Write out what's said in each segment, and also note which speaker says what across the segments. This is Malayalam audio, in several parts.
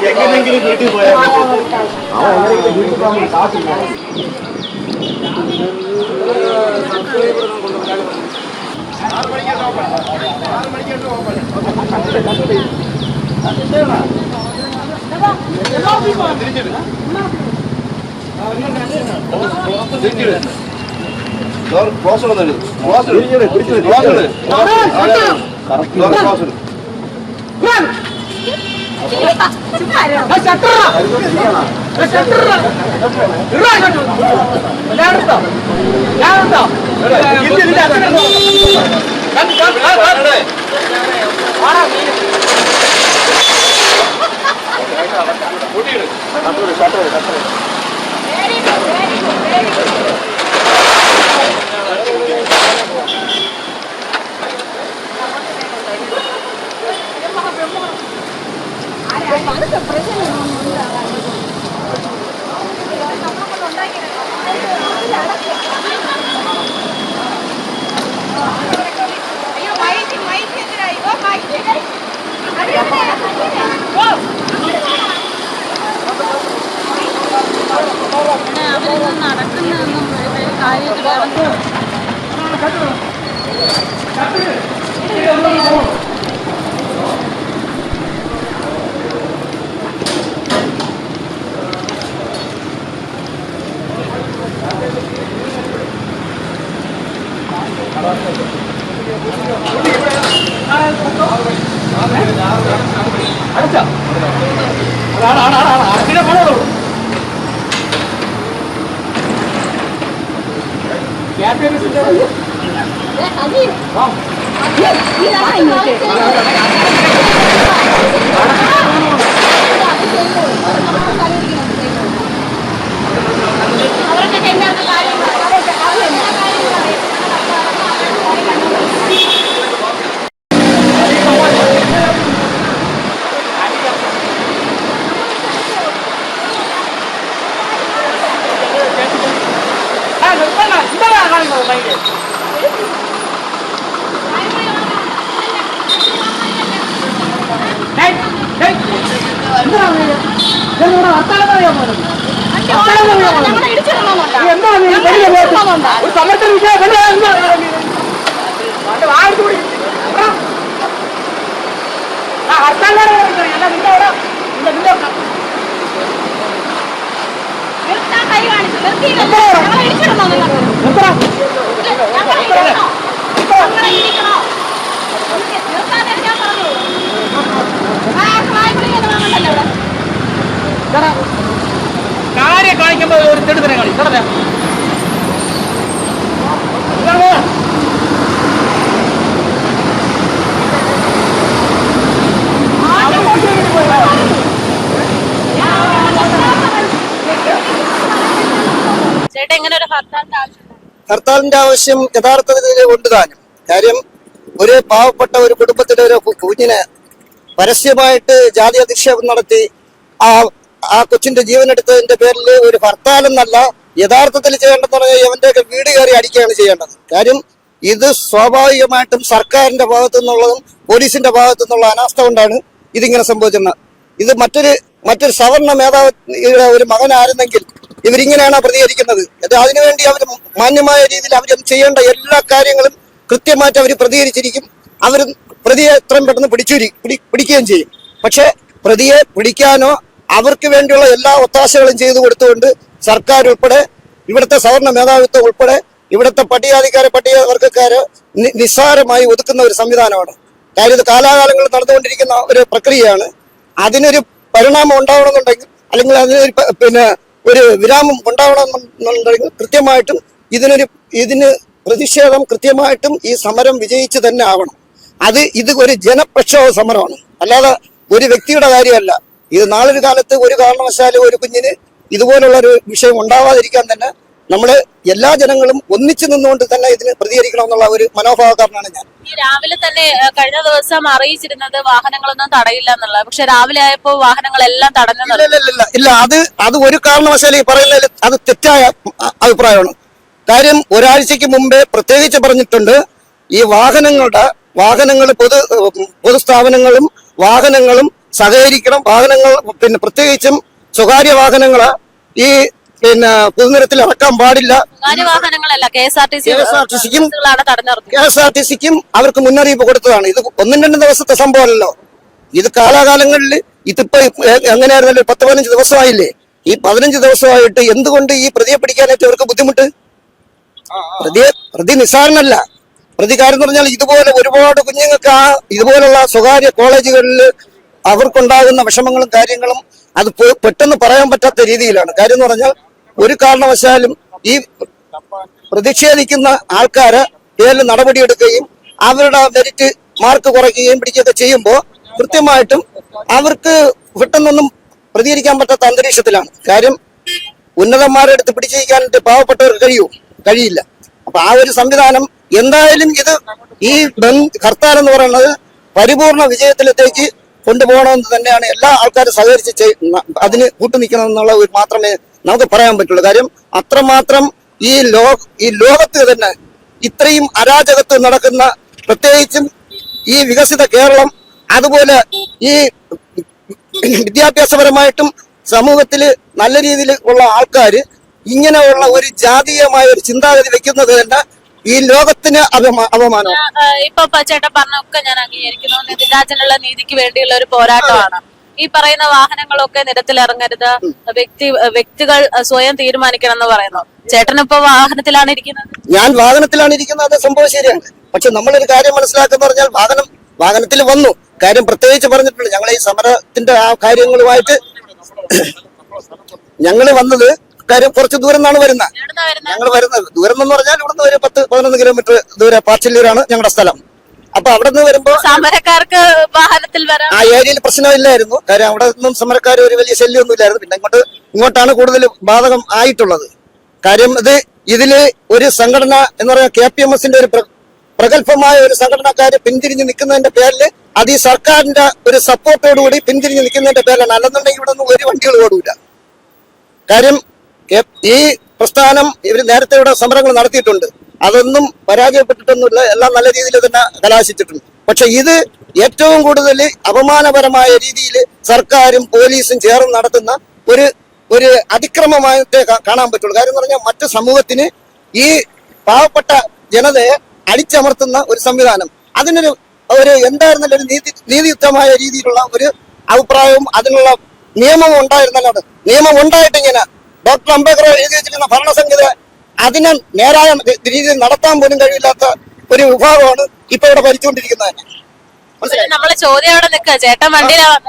Speaker 1: എങ്ങനെയെങ്കിലും വീട്ടിൽ പോയാൽ വീട്ടിൽ പോകാൻ കാശില്ല. കാര്യം കാണിക്കുമ്പോ ഒരു തെടുതരം കളി
Speaker 2: ഹർത്താലിന്റെ ആവശ്യം യഥാർത്ഥത്തിൽ ഉണ്ട് താനും. കാര്യം ഒരു പാവപ്പെട്ട ഒരു കുടുംബത്തിലെ ഒരു കുഞ്ഞിനെ പരസ്യമായിട്ട് ജാതി അധിക്ഷേപം നടത്തി ആ കൊച്ചിന്റെ ജീവനെടുത്തതിന്റെ പേരിൽ ഒരു ഹർത്താൽ എന്നല്ല യഥാർത്ഥത്തിൽ ചെയ്യേണ്ടതെന്ന് പറഞ്ഞാൽ ഇവന്റെയൊക്കെ വീട് കയറി അടിക്കുകയാണ് ചെയ്യേണ്ടത്. കാര്യം ഇത് സ്വാഭാവികമായിട്ടും സർക്കാരിന്റെ ഭാഗത്തു നിന്നുള്ളതും പോലീസിന്റെ ഭാഗത്തു നിന്നുള്ള അനാസ്ഥ കൊണ്ടാണ് ഇതിങ്ങനെ സംഭവിച്ചിരുന്നത്. ഇത് മറ്റൊരു സവർണ മേധാവിയുടെ ഒരു മകനായിരുന്നെങ്കിൽ ഇവരിങ്ങനെയാണ് പ്രതികരിക്കുന്നത്. അതിനുവേണ്ടി അവർ മാന്യമായ രീതിയിൽ അവർ ചെയ്യേണ്ട എല്ലാ കാര്യങ്ങളും കൃത്യമായിട്ട് അവർ പ്രതികരിച്ചിരിക്കും. അവർ പ്രതിയെ എത്രയും പെട്ടെന്ന് പിടിക്കുകയും ചെയ്യും. പക്ഷെ പ്രതിയെ പിടിക്കാനോ അവർക്ക് വേണ്ടിയുള്ള എല്ലാ ഒത്താശകളും ചെയ്തു കൊടുത്തുകൊണ്ട് സർക്കാർ ഉൾപ്പെടെ ഇവിടുത്തെ സവർണ മേധാവിത്വം ഉൾപ്പെടെ ഇവിടുത്തെ പട്ടികവർഗക്കാരെ നിസ്സാരമായി ഒതുക്കുന്ന ഒരു സംവിധാനമാണ്. കാര്യം ഇത് കാലാകാലങ്ങളിൽ നടന്നുകൊണ്ടിരിക്കുന്ന ഒരു പ്രക്രിയയാണ്. അതിനൊരു പരിണാമം ഉണ്ടാവണമെന്നുണ്ടെങ്കിൽ അല്ലെങ്കിൽ അതിനൊരു ഒരു വിരാമം ഉണ്ടാവണമെന്നുണ്ടെങ്കിൽ കൃത്യമായിട്ടും ഇതിന് പ്രതിഷേധം കൃത്യമായിട്ടും ഈ സമരം വിജയിച്ച് തന്നെ ആവണം. ഇത് ഒരു ജനപ്രക്ഷോഭ സമരമാണ്, അല്ലാതെ ഒരു വ്യക്തിയുടെ കാര്യമല്ല. ഇത് നാളൊരു കാലത്ത് ഒരു കാരണവശാലും ഒരു കുഞ്ഞിന് ഇതുപോലുള്ള ഒരു വിഷയം ഉണ്ടാവാതിരിക്കാൻ തന്നെ നമ്മള് എല്ലാ ജനങ്ങളും ഒന്നിച്ചു നിന്നുകൊണ്ട് തന്നെ ഇതിന് പ്രതികരിക്കണമെന്നുള്ള ഒരു മനോഭാവക്കാരനാണ് ഞാൻ.
Speaker 3: ഈ രാവിലെ തന്നെ കഴിഞ്ഞ ദിവസം അറിയിച്ചിരുന്നത് വാഹനങ്ങളൊന്നും തടയില്ല എന്നുള്ളത്, പക്ഷെ രാവിലെ ആയപ്പോ വാഹനങ്ങളെല്ലാം തടഞ്ഞു.
Speaker 2: ഇല്ല, അത് ഒരു കാരണവശാലും ഈ പറയുന്നതിൽ അത് തെറ്റായ അഭിപ്രായമാണ്. കാര്യം ഒരാഴ്ചക്ക് മുമ്പേ പ്രത്യേകിച്ച് പറഞ്ഞിട്ടുണ്ട്, ഈ വാഹനങ്ങൾ പൊതുസ്ഥാപനങ്ങളും വാഹനങ്ങളും സഹകരിക്കണം. വാഹനങ്ങൾ പിന്നെ പ്രത്യേകിച്ചും സ്വകാര്യ വാഹനങ്ങള് ഈ പിന്നെ പൊതുനിരത്തിൽ ഇറക്കാൻ പാടില്ല.
Speaker 3: വാഹനങ്ങളല്ല
Speaker 2: KSRTCക്കും അവർക്ക് മുന്നറിയിപ്പ് കൊടുത്തതാണ്. ഇത് 1-2 ദിവസത്തെ സംഭവമല്ലല്ലോ. ഇത് കാലാകാലങ്ങളിൽ ഇതിപ്പോ എങ്ങനെയായിരുന്നല്ലോ 10-15 ദിവസമായില്ലേ. ഈ 15 ദിവസമായിട്ട് എന്തുകൊണ്ട് ഈ പ്രതിയെ പിടിക്കാനായിട്ട് അവർക്ക് ബുദ്ധിമുട്ട്? പ്രതി നിസ്സാരനല്ല. പ്രതികാരം എന്ന് പറഞ്ഞാൽ ഇതുപോലെ ഒരുപാട് കുഞ്ഞുങ്ങൾക്ക് ഇതുപോലുള്ള സ്വകാര്യ കോളേജുകളിൽ അവർക്കുണ്ടാകുന്ന വിഷമങ്ങളും കാര്യങ്ങളും അത് പെട്ടെന്ന് പറയാൻ പറ്റാത്ത രീതിയിലാണ്. കാര്യം എന്ന് പറഞ്ഞാൽ ഒരു കാരണവശാലും ഈ പ്രതിഷേധിക്കുന്ന ആൾക്കാരെ പേരിൽ നടപടിയെടുക്കുകയും അവരുടെ മെറിറ്റ് മാർക്ക് കുറയ്ക്കുകയും പിടിക്കുകയൊക്കെ ചെയ്യുമ്പോൾ കൃത്യമായിട്ടും അവർക്ക് പെട്ടെന്നൊന്നും പ്രതികരിക്കാൻ പറ്റാത്ത അന്തരീക്ഷത്തിലാണ്. കാര്യം ഉന്നതന്മാരുടെ അടുത്ത് പിടിച്ചിരിക്കാനായിട്ട് പാവപ്പെട്ടവർക്ക് കഴിയില്ല. അപ്പൊ ആ ഒരു സംവിധാനം എന്തായാലും ഈ ഹർത്താൽ എന്ന് പറയുന്നത് പരിപൂർണ വിജയത്തിലേക്ക് കൊണ്ടുപോകണമെന്ന് തന്നെയാണ് എല്ലാ ആൾക്കാരും സഹകരിച്ച് അതിന് കൂട്ടുനിൽക്കണമെന്നുള്ള ഒരു മാത്രമേ നമുക്ക് പറയാൻ പറ്റുള്ളൂ. കാര്യം അത്രമാത്രം ഈ ലോകത്ത് തന്നെ ഇത്രയും അരാജകത്വം നടക്കുന്ന, പ്രത്യേകിച്ചും ഈ വികസിത കേരളം, അതുപോലെ ഈ വിദ്യാഭ്യാസപരമായിട്ടും സമൂഹത്തില് നല്ല രീതിയിൽ ഉള്ള ആൾക്കാര് ഇങ്ങനെയുള്ള ഒരു ജാതീയമായ ഒരു ചിന്താഗതി വെക്കുന്നത് തന്നെ ഈ ലോകത്തിന് അപമാനം.
Speaker 3: ഇപ്പൊ ചേട്ടൻ പറഞ്ഞൊക്കെ ഞാൻ അംഗീകരിക്കുന്നു. നിതിരാജനുള്ള നീതിക്ക് വേണ്ടിയുള്ള ഒരു പോരാട്ടമാണ്. ഈ പറയുന്ന വാഹനങ്ങളൊക്കെ നിരത്തിലിറങ്ങരുത്, വ്യക്തികൾ സ്വയം തീരുമാനിക്കണം എന്ന് പറയുന്നു. ചേട്ടൻ ഇപ്പൊ വാഹനത്തിലാണ് ഇരിക്കുന്നത്?
Speaker 2: ഞാൻ വാഹനത്തിലാണ് ഇരിക്കുന്നത്. അത് സംഭവം ശരിയാണ്. പക്ഷെ നമ്മളൊരു കാര്യം മനസ്സിലാക്കുന്ന പറഞ്ഞാൽ വാഹനത്തിൽ വന്നു. കാര്യം പ്രത്യേകിച്ച് പറഞ്ഞിട്ടുണ്ട്, ഞങ്ങൾ ഈ സമരത്തിന്റെ ആ കാര്യങ്ങളുമായിട്ട് ഞങ്ങൾ വന്നത് കാര്യം കുറച്ച് ദൂരം നിന്നാണ് വരുന്നത്. ഞങ്ങൾ വരുന്നത് ദൂരം എന്ന് പറഞ്ഞാൽ ഇവിടുന്ന് ഒരു 10-11 കിലോമീറ്റർ ദൂരെ പാച്ചല്ലൂരാണ് ഞങ്ങളുടെ സ്ഥലം. അപ്പൊ അവിടെ നിന്ന് വരുമ്പോ
Speaker 3: സമരക്കാർക്ക് വാഹനത്തിൽ വരാം.
Speaker 2: ആ ഏരിയയിൽ പ്രശ്നമില്ലായിരുന്നു. കാര്യം അവിടെ നിന്നും സമരക്കാർ ഒരു വലിയ ശല്യമൊന്നും ഇല്ലായിരുന്നു. പിന്നെ ഇങ്ങോട്ടാണ് കൂടുതൽ ബാധകം ആയിട്ടുള്ളത്. കാര്യം ഇതില് ഒരു സംഘടന എന്ന് പറയുന്ന KPMSന്റെ ഒരു പ്രഗത്ഭമായ ഒരു സംഘടനക്കാര് പിന്തിരിഞ്ഞ് നിൽക്കുന്നതിന്റെ പേരിൽ അത് ഈ സർക്കാരിന്റെ ഒരു സപ്പോർട്ടോടുകൂടി പിന്തിരിഞ്ഞ് നിൽക്കുന്നതിന്റെ പേരിലാണ്. അല്ലെന്നുണ്ടെങ്കിൽ ഇവിടെ ഒന്നും ഒരു വണ്ടികൾ ഓടൂല. കാര്യം ഈ പ്രസ്ഥാനം ഇവർ നേരത്തെ ഇവിടെ സമരങ്ങൾ നടത്തിയിട്ടുണ്ട്. അതൊന്നും പരാജയപ്പെട്ടിട്ടൊന്നുമില്ല. എല്ലാം നല്ല രീതിയിൽ തന്നെ കലാശിച്ചിട്ടുണ്ട്. പക്ഷെ ഇത് ഏറ്റവും കൂടുതൽ അപമാനപരമായ രീതിയിൽ സർക്കാരും പോലീസും ചേർന്ന് നടത്തുന്ന ഒരു അതിക്രമമായിട്ടേ കാണാൻ പറ്റുള്ളൂ. കാര്യം എന്ന് പറഞ്ഞാൽ മറ്റു സമൂഹത്തിന് ഈ പാവപ്പെട്ട ജനതയെ അടിച്ചമർത്തുന്ന ഒരു സംവിധാനം, അതിനൊരു എന്തായിരുന്നല്ലോ ഒരു നീതിയുക്തമായ രീതിയിലുള്ള ഒരു അഭിപ്രായവും അതിനുള്ള നിയമവും ഉണ്ടായിരുന്നല്ലോ. നിയമം ഉണ്ടായിട്ടിങ്ങനെ ഡോക്ടർ അംബേദ്കർ എഴുതി വെച്ചിരിക്കുന്ന ഭരണസംഹിത അതിനെ നേരായ രീതിയിൽ നടത്താൻ പോലും കഴിയില്ലാത്ത ഒരു വിഭാഗമാണ് ഇപ്പൊ ഇവിടെ ഭരിച്ചുകൊണ്ടിരിക്കുന്നത്.
Speaker 3: നമ്മളെ ചോദ്യം അവിടെ നിൽക്കുക. ചേട്ടൻ വണ്ടിയിലാണ്?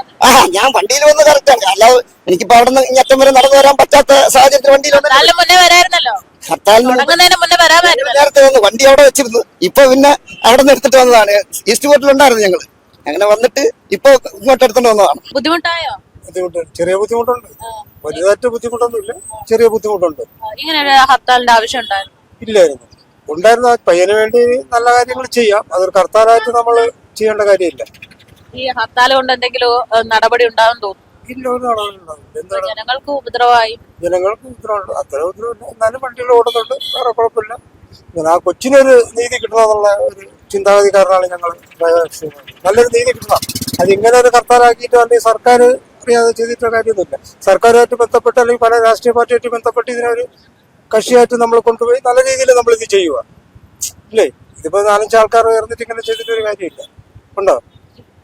Speaker 2: ഞാൻ വണ്ടിയിൽ വന്ന് കറക്റ്റാണ്. അല്ലാതെ എനിക്കിപ്പോ അവിടെ നിന്ന് ഇങ്ങറ്റം വരെ നടന്നു വരാൻ പറ്റാത്ത സാഹചര്യത്തിൽ വണ്ടിയിലുണ്ട്. നേരത്തെ വന്നു, വണ്ടി അവിടെ വെച്ചിരുന്നു. ഇപ്പൊ പിന്നെ അവിടെ നിന്ന് എടുത്തിട്ട് വന്നതാണ്. ഈസ്റ്റ് കോർട്ടിലുണ്ടായിരുന്നു ഞങ്ങള്. അങ്ങനെ വന്നിട്ട് ഇപ്പൊ ഇങ്ങോട്ട് എടുത്തോണ്ട് വന്നതാണ്.
Speaker 3: ബുദ്ധിമുട്ടായോ?
Speaker 4: ചെറിയ ബുദ്ധിമുട്ടുണ്ട്. വലുതായിട്ട് ബുദ്ധിമുട്ടൊന്നുമില്ല, ചെറിയ ബുദ്ധിമുട്ടുണ്ട്.
Speaker 3: ഇങ്ങനെ ഒരു ഹർത്താലിന്റെ ആവശ്യം
Speaker 4: ഇല്ലായിരുന്നു. ഉണ്ടായിരുന്ന പയ്യന് വേണ്ടി നല്ല കാര്യങ്ങൾ ചെയ്യാം. അതൊരു ഹർത്താലായിട്ട് നമ്മൾ ചെയ്യേണ്ട കാര്യമില്ല.
Speaker 3: ഈ ഹർത്താൽ കൊണ്ട് എന്തെങ്കിലും നടപടി ഉണ്ടാവും തോന്നുന്നു?
Speaker 4: ഇല്ല, ഒരു നടപടി
Speaker 3: ജനങ്ങൾക്ക് ഉപദ്രവമായി.
Speaker 4: ജനങ്ങൾക്ക് ഉപദ്രവമുണ്ട്. അത്ര ഉപദ്രവമില്ല. എന്നാലും വണ്ടികൾ ഓടുന്നുണ്ട്. വേറെ കുഴപ്പമില്ല. ആ കൊച്ചിനൊരു നീതി കിട്ടണമെന്നുള്ള ഒരു ചിന്താഗതിക്കാരനാണ് ഞങ്ങൾ. നല്ലൊരു നീതി കിട്ടണം. അതിങ്ങനെ ഒരു ഹർത്താലാക്കിയിട്ട് അല്ലെങ്കിൽ സർക്കാർ അറിയാതെ ചെയ്തിട്ട് കാര്യമൊന്നുമില്ല. സർക്കാരുമായിട്ട് ബന്ധപ്പെട്ട് അല്ലെങ്കിൽ പല രാഷ്ട്രീയ പാർട്ടിയായിട്ട് ബന്ധപ്പെട്ട് ഇതിനൊരു കക്ഷിയായിട്ട് നമ്മൾ കൊണ്ടുപോയി നല്ല രീതിയിൽ നമ്മൾ ഇത് ചെയ്യുക. ഇല്ലേ, ഇതിപ്പോ 4-5 ആൾക്കാർ ഉയർന്നിട്ട് ഇങ്ങനെ ചെയ്തിട്ടൊരു കാര്യമില്ല. ഉണ്ടോ?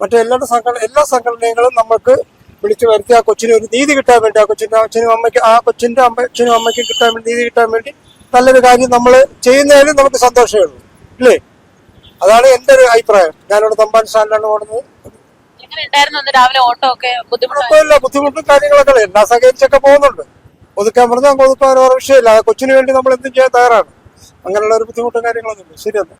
Speaker 4: മറ്റേ എല്ലാ സംഘടനകളും നമുക്ക് വിളിച്ചു വരുത്തി ആ കൊച്ചിന് ഒരു നീതി കിട്ടാൻ വേണ്ടി, ആ കൊച്ചിന്റെ അച്ഛനും അമ്മയ്ക്കും കിട്ടാൻ വേണ്ടി, നീതി കിട്ടാൻ വേണ്ടി നല്ലൊരു കാര്യം നമ്മൾ ചെയ്യുന്നതിലും നമുക്ക് സന്തോഷമേ ഉള്ളൂ. ഇല്ലേ, അതാണ് എന്റെ ഒരു അഭിപ്രായം. ഞാനിവിടെ തമ്പാൻ സ്റ്റാൻഡിലാണ് ഓടുന്നത്. കുഴപ്പമില്ല, ബുദ്ധിമുട്ടും കാര്യങ്ങളൊക്കെ എല്ലാം സഹകരിച്ചൊക്കെ പോകുന്നുണ്ട്. ഒതുക്കാൻ പറഞ്ഞാൽ അങ്ങ് ഒതുക്കാൻ ഓരോ വിഷയമില്ല. ആ കൊച്ചിന് വേണ്ടി നമ്മൾ എന്തും ചെയ്യാൻ തയ്യാറാണ്. അങ്ങനെയുള്ള ഒരു ബുദ്ധിമുട്ടും കാര്യങ്ങളൊന്നും ഇല്ല. ശരിയെന്നാ.